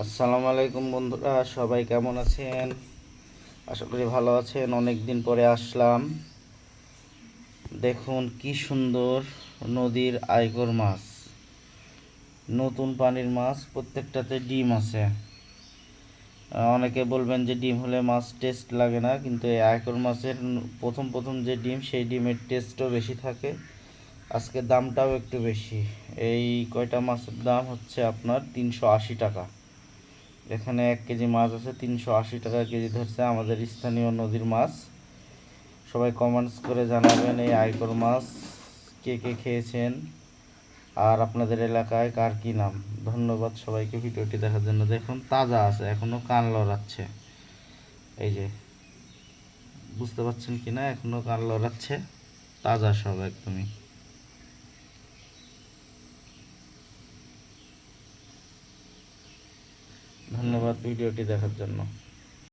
আসসালামু আলাইকুম বন্ধুরা, সবাই কেমন আছেন? আশা করি ভালো আছেন। অনেক দিন পরে আসলাম। দেখুন কি সুন্দর নদীর আইকর মাছ, নতুন পানির মাছ, প্রত্যেকটাতে ডিম আছে। অনেকে বলবেন যে ডিম হলে মাছ টেস্ট লাগে না, কিন্তু এই আইকর মাছের প্রথম প্রথম যে ডিম, সেই ডিমের টেস্টও বেশি থাকে। আজকে দামটাও একটু বেশি। এই কয়টা মাছের দাম হচ্ছে আপনার 380 টাকা। এখানে 1 কেজি মাছ আছে, 380 টাকা কেজি ধরছে আমাদের স্থানীয় নদীর মাছ। সবাই কমেন্টস করে জানাবেন এই আইকর মাছ কে কে খেয়েছেন, আর আপনাদের এলাকায় কার কি নাম। ধন্যবাদ সবাইকে ভিডিওটি দেখার জন্য। দেখুন তাজা আছে, এখনো কান লড়াচ্ছে। এই যে, বুঝতে পারছেন কি না, এখনো কান লড়াচ্ছে। তাজা সব একদমই। ধন্যবাদ ভিডিওটি দেখার জন্য।